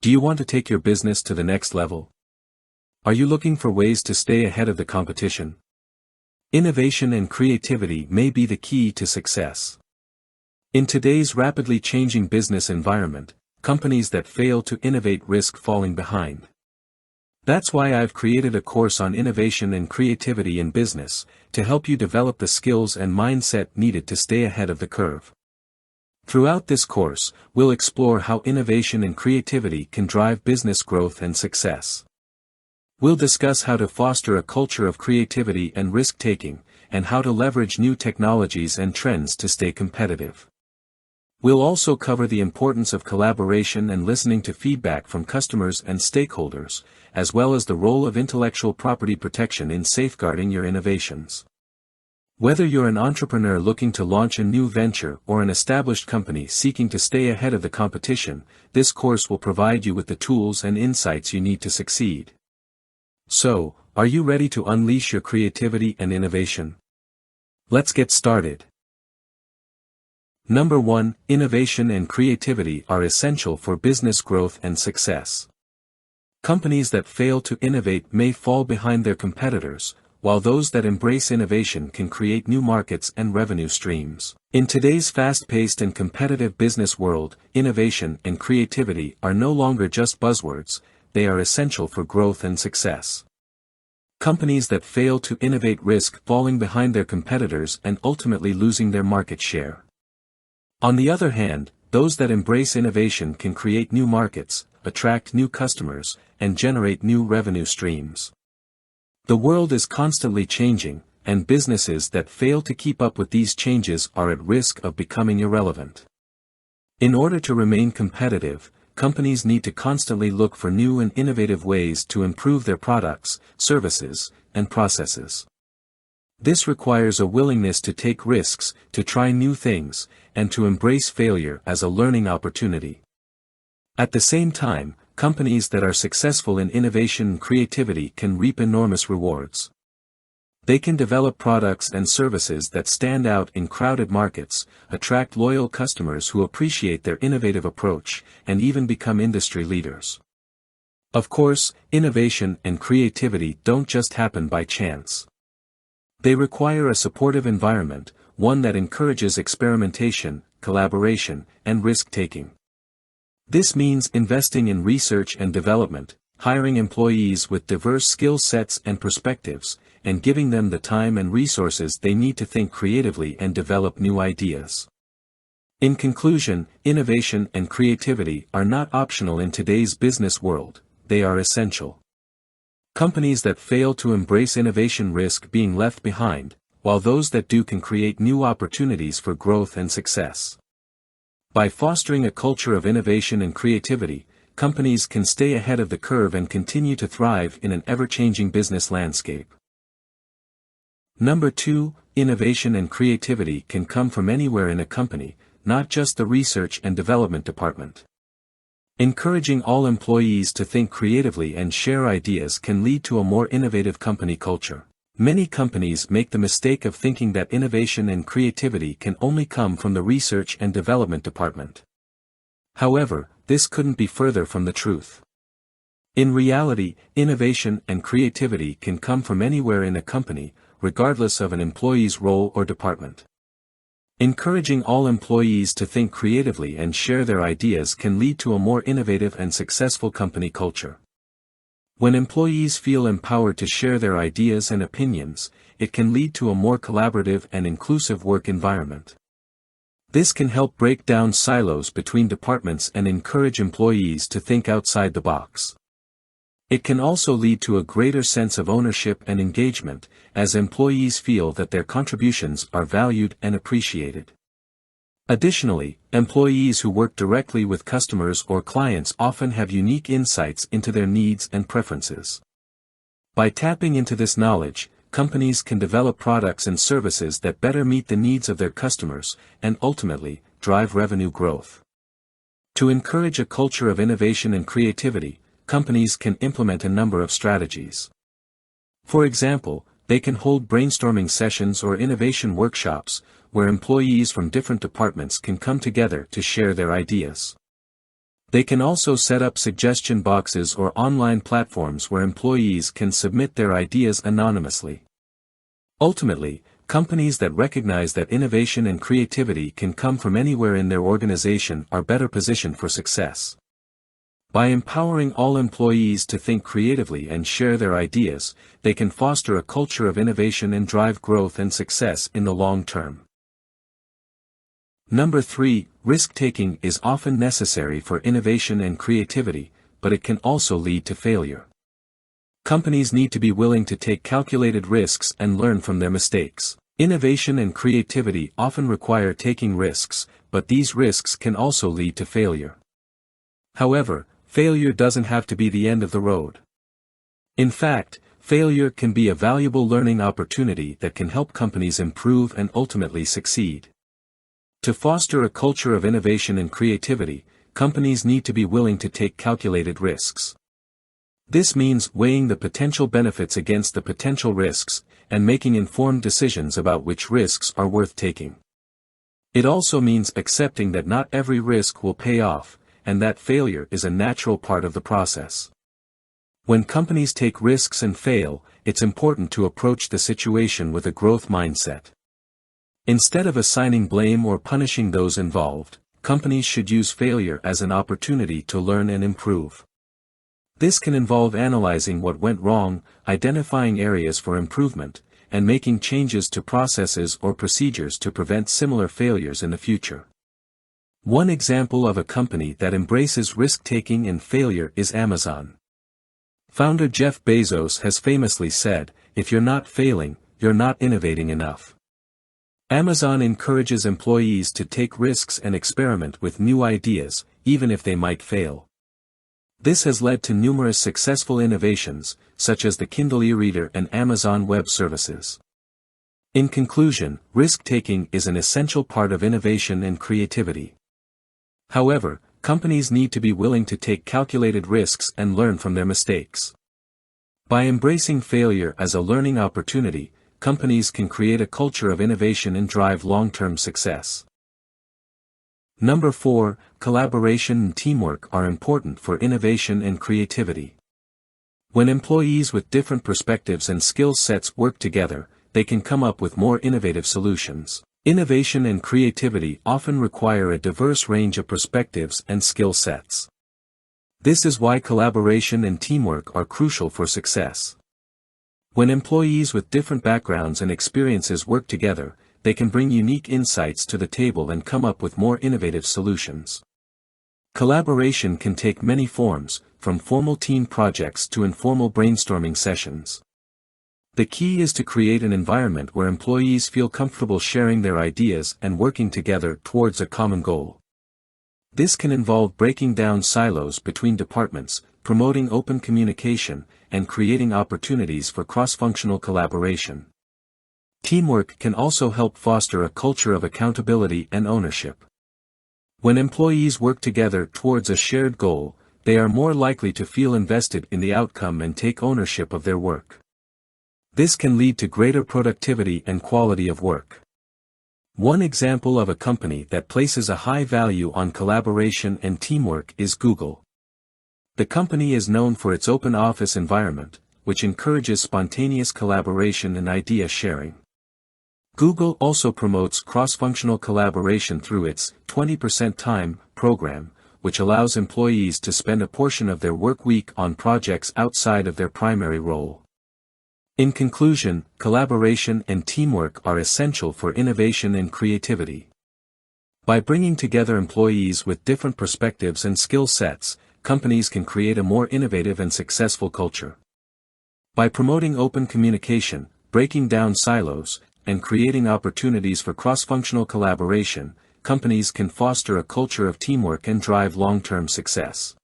Do you want to take your business to the next level? Are you looking for ways to stay ahead of the competition? Innovation and creativity may be the key to success. In today's rapidly changing business environment, companies that fail to innovate risk falling behind. That's why I've created a course on innovation and creativity in business, to help you develop the skills and mindset needed to stay ahead of the curve. Throughout this course, we'll explore how innovation and creativity can drive business growth and success. We'll discuss how to foster a culture of creativity and risk-taking, and how to leverage new technologies and trends to stay competitive. We'll also cover the importance of collaboration and listening to feedback from customers and stakeholders, as well as the role of intellectual property protection in safeguarding your innovations. Whether you're an entrepreneur looking to launch a new venture or an established company seeking to stay ahead of the competition, this course will provide you with the tools and insights you need to succeed. So, are you ready to unleash your creativity and innovation? Let's get started. Number 1, innovation and creativity are essential for business growth and success. Companies that fail to innovate may fall behind their competitors, while those that embrace innovation can create new markets and revenue streams. In today's fast-paced and competitive business world, innovation and creativity are no longer just buzzwords, they are essential for growth and success. Companies that fail to innovate risk falling behind their competitors and ultimately losing their market share. On the other hand, those that embrace innovation can create new markets, attract new customers, and generate new revenue streams. The world is constantly changing, and businesses that fail to keep up with these changes are at risk of becoming irrelevant. In order to remain competitive, companies need to constantly look for new and innovative ways to improve their products, services, and processes. This requires a willingness to take risks, to try new things, and to embrace failure as a learning opportunity. At the same time, companies that are successful in innovation and creativity can reap enormous rewards. They can develop products and services that stand out in crowded markets, attract loyal customers who appreciate their innovative approach, and even become industry leaders. Of course, innovation and creativity don't just happen by chance. They require a supportive environment, one that encourages experimentation, collaboration, and risk-taking. This means investing in research and development, hiring employees with diverse skill sets and perspectives, and giving them the time and resources they need to think creatively and develop new ideas. In conclusion, innovation and creativity are not optional in today's business world, they are essential. Companies that fail to embrace innovation risk being left behind, while those that do can create new opportunities for growth and success. By fostering a culture of innovation and creativity, companies can stay ahead of the curve and continue to thrive in an ever-changing business landscape. Number 2, innovation and creativity can come from anywhere in a company, not just the research and development department. Encouraging all employees to think creatively and share ideas can lead to a more innovative company culture. Many companies make the mistake of thinking that innovation and creativity can only come from the research and development department. However, this couldn't be further from the truth. In reality, innovation and creativity can come from anywhere in a company, regardless of an employee's role or department. Encouraging all employees to think creatively and share their ideas can lead to a more innovative and successful company culture. When employees feel empowered to share their ideas and opinions, it can lead to a more collaborative and inclusive work environment. This can help break down silos between departments and encourage employees to think outside the box. It can also lead to a greater sense of ownership and engagement, as employees feel that their contributions are valued and appreciated. Additionally, employees who work directly with customers or clients often have unique insights into their needs and preferences. By tapping into this knowledge, companies can develop products and services that better meet the needs of their customers, and ultimately, drive revenue growth. To encourage a culture of innovation and creativity, companies can implement a number of strategies. For example, they can hold brainstorming sessions or innovation workshops, where employees from different departments can come together to share their ideas. They can also set up suggestion boxes or online platforms where employees can submit their ideas anonymously. Ultimately, companies that recognize that innovation and creativity can come from anywhere in their organization are better positioned for success. By empowering all employees to think creatively and share their ideas, they can foster a culture of innovation and drive growth and success in the long term. Number 3, risk-taking is often necessary for innovation and creativity, but it can also lead to failure. Companies need to be willing to take calculated risks and learn from their mistakes. Innovation and creativity often require taking risks, but these risks can also lead to failure. However, failure doesn't have to be the end of the road. In fact, failure can be a valuable learning opportunity that can help companies improve and ultimately succeed. To foster a culture of innovation and creativity, companies need to be willing to take calculated risks. This means weighing the potential benefits against the potential risks, and making informed decisions about which risks are worth taking. It also means accepting that not every risk will pay off, and that failure is a natural part of the process. When companies take risks and fail, it's important to approach the situation with a growth mindset. Instead of assigning blame or punishing those involved, companies should use failure as an opportunity to learn and improve. This can involve analyzing what went wrong, identifying areas for improvement, and making changes to processes or procedures to prevent similar failures in the future. One example of a company that embraces risk-taking and failure is Amazon. Founder Jeff Bezos has famously said, "If you're not failing, you're not innovating enough." Amazon encourages employees to take risks and experiment with new ideas, even if they might fail. This has led to numerous successful innovations, such as the Kindle e-reader and Amazon Web Services. In conclusion, risk-taking is an essential part of innovation and creativity. However, companies need to be willing to take calculated risks and learn from their mistakes. By embracing failure as a learning opportunity, companies can create a culture of innovation and drive long-term success. Number 4, collaboration and teamwork are important for innovation and creativity. When employees with different perspectives and skill sets work together, they can come up with more innovative solutions. Innovation and creativity often require a diverse range of perspectives and skill sets. This is why collaboration and teamwork are crucial for success. When employees with different backgrounds and experiences work together, they can bring unique insights to the table and come up with more innovative solutions. Collaboration can take many forms, from formal team projects to informal brainstorming sessions. The key is to create an environment where employees feel comfortable sharing their ideas and working together towards a common goal. This can involve breaking down silos between departments, promoting open communication, and creating opportunities for cross-functional collaboration. Teamwork can also help foster a culture of accountability and ownership. When employees work together towards a shared goal, they are more likely to feel invested in the outcome and take ownership of their work. This can lead to greater productivity and quality of work. One example of a company that places a high value on collaboration and teamwork is Google. The company is known for its open office environment, which encourages spontaneous collaboration and idea sharing. Google also promotes cross-functional collaboration through its 20% Time program, which allows employees to spend a portion of their work week on projects outside of their primary role. In conclusion, collaboration and teamwork are essential for innovation and creativity. By bringing together employees with different perspectives and skill sets, companies can create a more innovative and successful culture. By promoting open communication, breaking down silos, and creating opportunities for cross-functional collaboration, companies can foster a culture of teamwork and drive long-term success.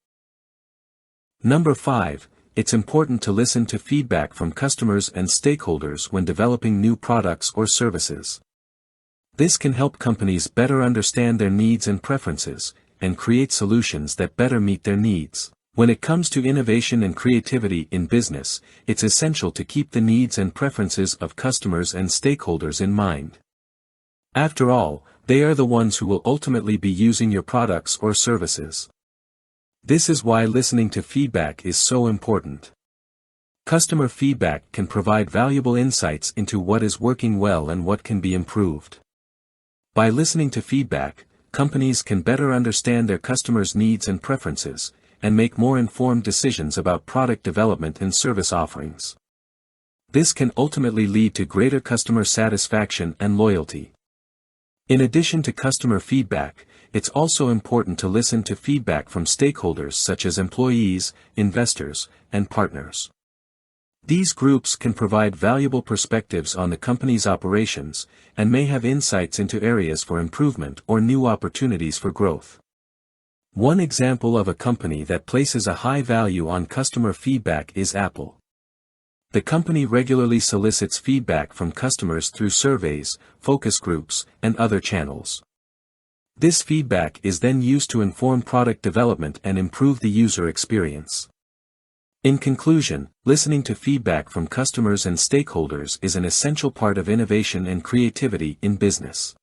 Number 5. It's important to listen to feedback from customers and stakeholders when developing new products or services. This can help companies better understand their needs and preferences, and create solutions that better meet their needs. When it comes to innovation and creativity in business, it's essential to keep the needs and preferences of customers and stakeholders in mind. After all, they are the ones who will ultimately be using your products or services. This is why listening to feedback is so important. Customer feedback can provide valuable insights into what is working well and what can be improved. By listening to feedback, companies can better understand their customers' needs and preferences, and make more informed decisions about product development and service offerings. This can ultimately lead to greater customer satisfaction and loyalty. In addition to customer feedback, it's also important to listen to feedback from stakeholders such as employees, investors, and partners. These groups can provide valuable perspectives on the company's operations, and may have insights into areas for improvement or new opportunities for growth. One example of a company that places a high value on customer feedback is Apple. The company regularly solicits feedback from customers through surveys, focus groups, and other channels. This feedback is then used to inform product development and improve the user experience. In conclusion, listening to feedback from customers and stakeholders is an essential part of innovation and creativity in business.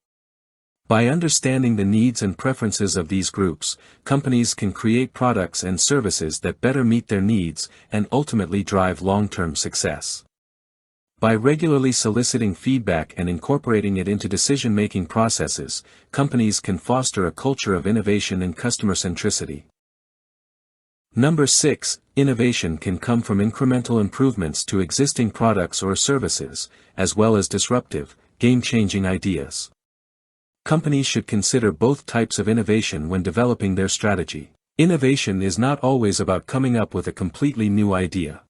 By understanding the needs and preferences of these groups, companies can create products and services that better meet their needs and ultimately drive long-term success. By regularly soliciting feedback and incorporating it into decision-making processes, companies can foster a culture of innovation and customer centricity. Number 6, innovation can come from incremental improvements to existing products or services, as well as disruptive, game-changing ideas. Companies should consider both types of innovation when developing their strategy. Innovation is not always about coming up with a completely new idea.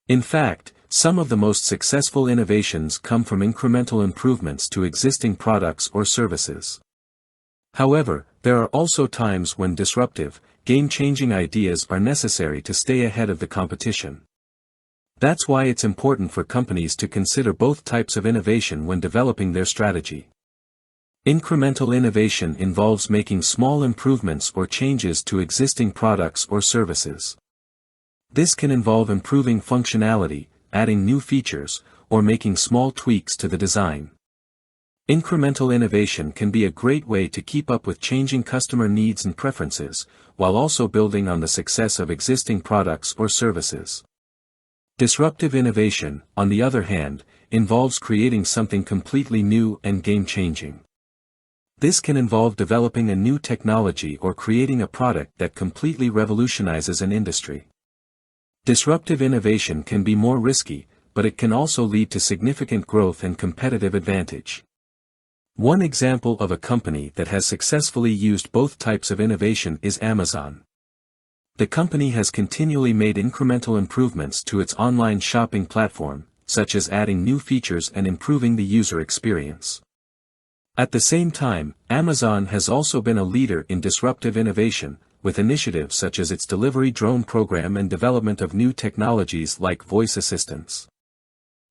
In fact, some of the most successful innovations come from incremental improvements to existing products or services. However, there are also times when disruptive, game-changing ideas are necessary to stay ahead of the competition. That's why it's important for companies to consider both types of innovation when developing their strategy. Incremental innovation involves making small improvements or changes to existing products or services. This can involve improving functionality, adding new features, or making small tweaks to the design. Incremental innovation can be a great way to keep up with changing customer needs and preferences, while also building on the success of existing products or services. Disruptive innovation, on the other hand, involves creating something completely new and game-changing. This can involve developing a new technology or creating a product that completely revolutionizes an industry. Disruptive innovation can be more risky, but it can also lead to significant growth and competitive advantage. One example of a company that has successfully used both types of innovation is Amazon. The company has continually made incremental improvements to its online shopping platform, such as adding new features and improving the user experience. At the same time, Amazon has also been a leader in disruptive innovation, with initiatives such as its delivery drone program and development of new technologies like voice assistants.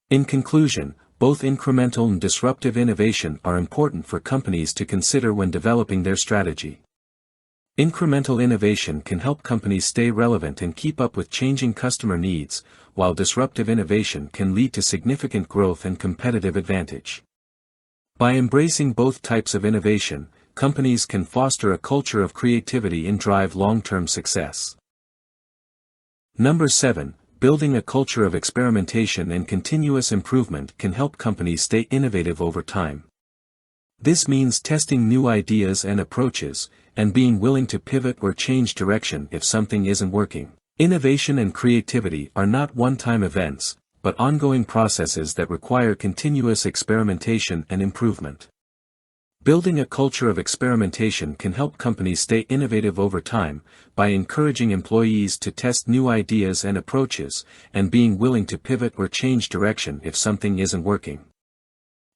In conclusion, both incremental and disruptive innovation are important for companies to consider when developing their strategy. Incremental innovation can help companies stay relevant and keep up with changing customer needs, while disruptive innovation can lead to significant growth and competitive advantage. By embracing both types of innovation, companies can foster a culture of creativity and drive long-term success. Number 7, building a culture of experimentation and continuous improvement can help companies stay innovative over time. This means testing new ideas and approaches, and being willing to pivot or change direction if something isn't working. Innovation and creativity are not one-time events, but ongoing processes that require continuous experimentation and improvement. Building a culture of experimentation can help companies stay innovative over time, by encouraging employees to test new ideas and approaches, and being willing to pivot or change direction if something isn't working.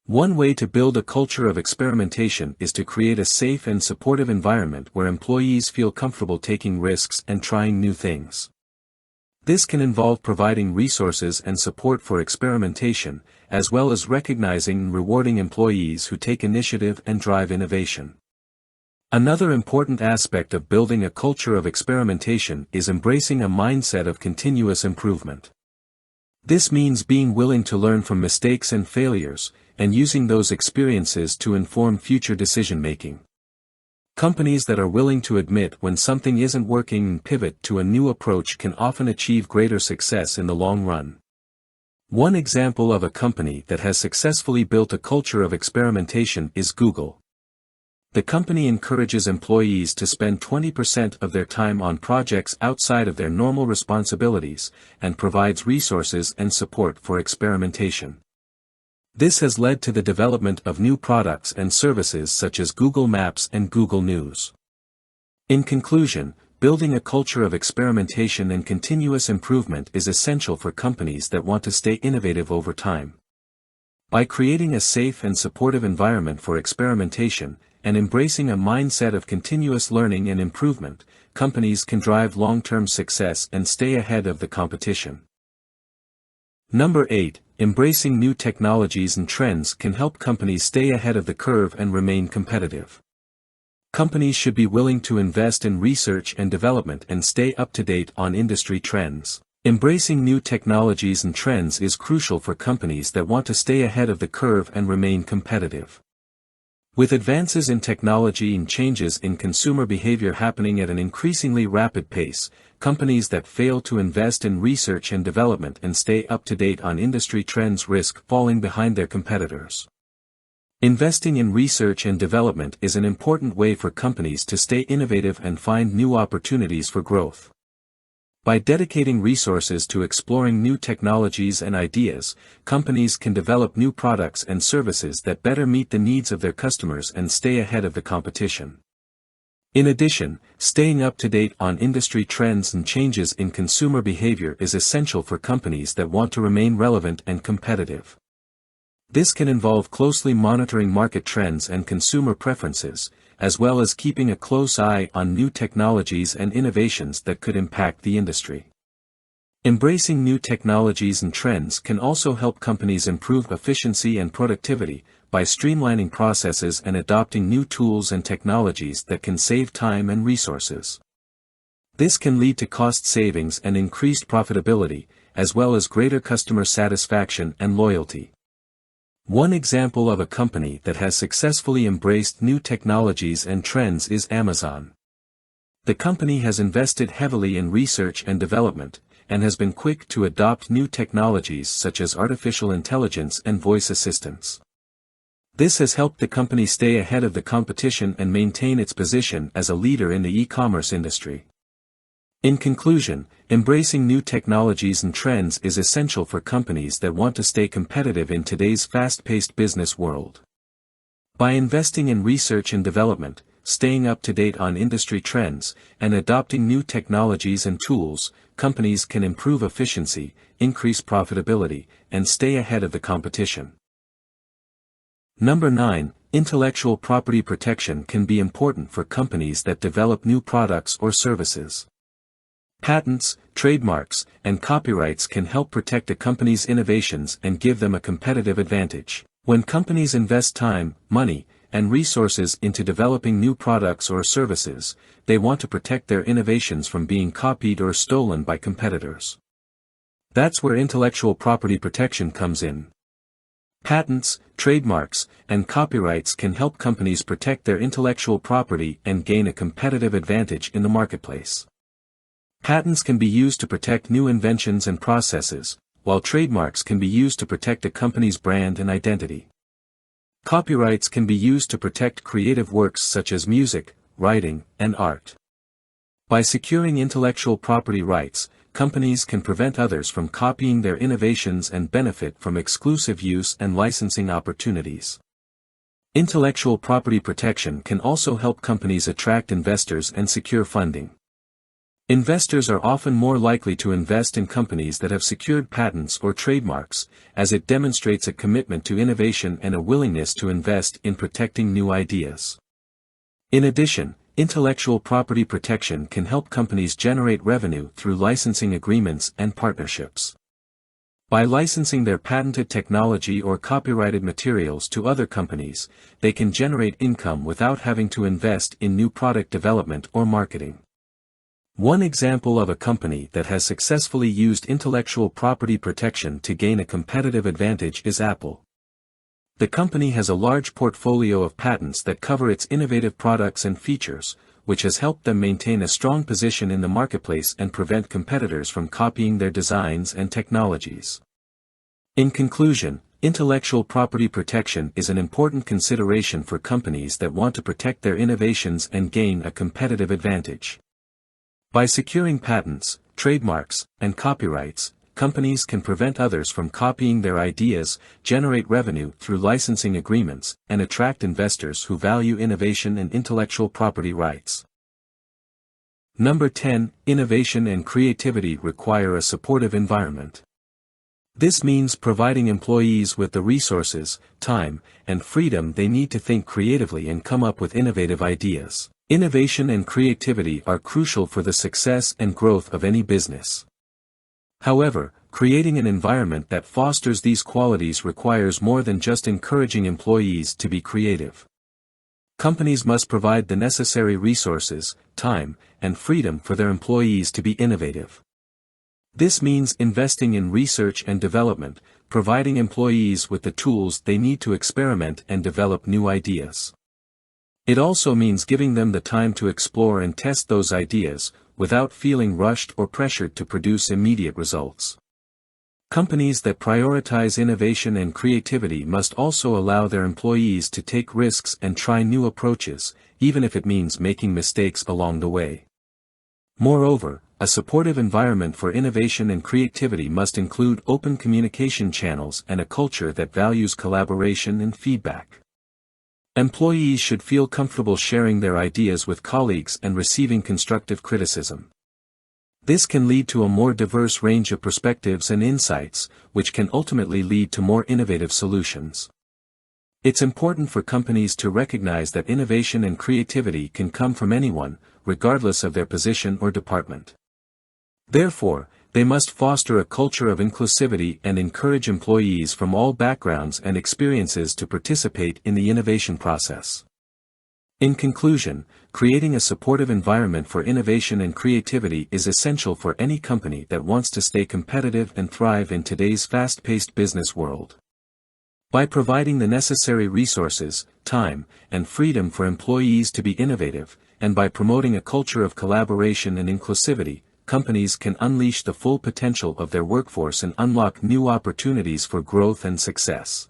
One way to build a culture of experimentation is to create a safe and supportive environment where employees feel comfortable taking risks and trying new things. This can involve providing resources and support for experimentation, as well as recognizing and rewarding employees who take initiative and drive innovation. Another important aspect of building a culture of experimentation is embracing a mindset of continuous improvement. This means being willing to learn from mistakes and failures, and using those experiences to inform future decision-making. Companies that are willing to admit when something isn't working and pivot to a new approach can often achieve greater success in the long run. One example of a company that has successfully built a culture of experimentation is Google. The company encourages employees to spend 20% of their time on projects outside of their normal responsibilities, and provides resources and support for experimentation. This has led to the development of new products and services such as Google Maps and Google News. In conclusion, building a culture of experimentation and continuous improvement is essential for companies that want to stay innovative over time. By creating a safe and supportive environment for experimentation, and embracing a mindset of continuous learning and improvement, companies can drive long-term success and stay ahead of the competition. Number 8. Embracing new technologies and trends can help companies stay ahead of the curve and remain competitive. Companies should be willing to invest in research and development and stay up to date on industry trends. Embracing new technologies and trends is crucial for companies that want to stay ahead of the curve and remain competitive. With advances in technology and changes in consumer behavior happening at an increasingly rapid pace, companies that fail to invest in research and development and stay up to date on industry trends risk falling behind their competitors. Investing in research and development is an important way for companies to stay innovative and find new opportunities for growth. By dedicating resources to exploring new technologies and ideas, companies can develop new products and services that better meet the needs of their customers and stay ahead of the competition. In addition, staying up to date on industry trends and changes in consumer behavior is essential for companies that want to remain relevant and competitive. This can involve closely monitoring market trends and consumer preferences, as well as keeping a close eye on new technologies and innovations that could impact the industry. Embracing new technologies and trends can also help companies improve efficiency and productivity, by streamlining processes and adopting new tools and technologies that can save time and resources. This can lead to cost savings and increased profitability, as well as greater customer satisfaction and loyalty. One example of a company that has successfully embraced new technologies and trends is Amazon. The company has invested heavily in research and development, and has been quick to adopt new technologies such as artificial intelligence and voice assistants. This has helped the company stay ahead of the competition and maintain its position as a leader in the e-commerce industry. In conclusion, embracing new technologies and trends is essential for companies that want to stay competitive in today's fast-paced business world. By investing in research and development, staying up to date on industry trends, and adopting new technologies and tools, companies can improve efficiency, increase profitability, and stay ahead of the competition. Number 9. Intellectual property protection can be important for companies that develop new products or services. Patents, trademarks, and copyrights can help protect a company's innovations and give them a competitive advantage. When companies invest time, money, and resources into developing new products or services, they want to protect their innovations from being copied or stolen by competitors. That's where intellectual property protection comes in. Patents, trademarks, and copyrights can help companies protect their intellectual property and gain a competitive advantage in the marketplace. Patents can be used to protect new inventions and processes, while trademarks can be used to protect a company's brand and identity. Copyrights can be used to protect creative works such as music, writing, and art. By securing intellectual property rights, companies can prevent others from copying their innovations and benefit from exclusive use and licensing opportunities. Intellectual property protection can also help companies attract investors and secure funding. Investors are often more likely to invest in companies that have secured patents or trademarks, as it demonstrates a commitment to innovation and a willingness to invest in protecting new ideas. In addition, intellectual property protection can help companies generate revenue through licensing agreements and partnerships. By licensing their patented technology or copyrighted materials to other companies, they can generate income without having to invest in new product development or marketing. One example of a company that has successfully used intellectual property protection to gain a competitive advantage is Apple. The company has a large portfolio of patents that cover its innovative products and features, which has helped them maintain a strong position in the marketplace and prevent competitors from copying their designs and technologies. In conclusion, intellectual property protection is an important consideration for companies that want to protect their innovations and gain a competitive advantage. By securing patents, trademarks, and copyrights, companies can prevent others from copying their ideas, generate revenue through licensing agreements, and attract investors who value innovation and intellectual property rights. Number 10. Innovation and creativity require a supportive environment. This means providing employees with the resources, time, and freedom they need to think creatively and come up with innovative ideas. Innovation and creativity are crucial for the success and growth of any business. However, creating an environment that fosters these qualities requires more than just encouraging employees to be creative. Companies must provide the necessary resources, time, and freedom for their employees to be innovative. This means investing in research and development, providing employees with the tools they need to experiment and develop new ideas. It also means giving them the time to explore and test those ideas, without feeling rushed or pressured to produce immediate results. Companies that prioritize innovation and creativity must also allow their employees to take risks and try new approaches, even if it means making mistakes along the way. Moreover, a supportive environment for innovation and creativity must include open communication channels and a culture that values collaboration and feedback. Employees should feel comfortable sharing their ideas with colleagues and receiving constructive criticism. This can lead to a more diverse range of perspectives and insights, which can ultimately lead to more innovative solutions. It's important for companies to recognize that innovation and creativity can come from anyone, regardless of their position or department. Therefore, they must foster a culture of inclusivity and encourage employees from all backgrounds and experiences to participate in the innovation process. In conclusion, creating a supportive environment for innovation and creativity is essential for any company that wants to stay competitive and thrive in today's fast-paced business world. By providing the necessary resources, time, and freedom for employees to be innovative, and by promoting a culture of collaboration and inclusivity, companies can unleash the full potential of their workforce and unlock new opportunities for growth and success.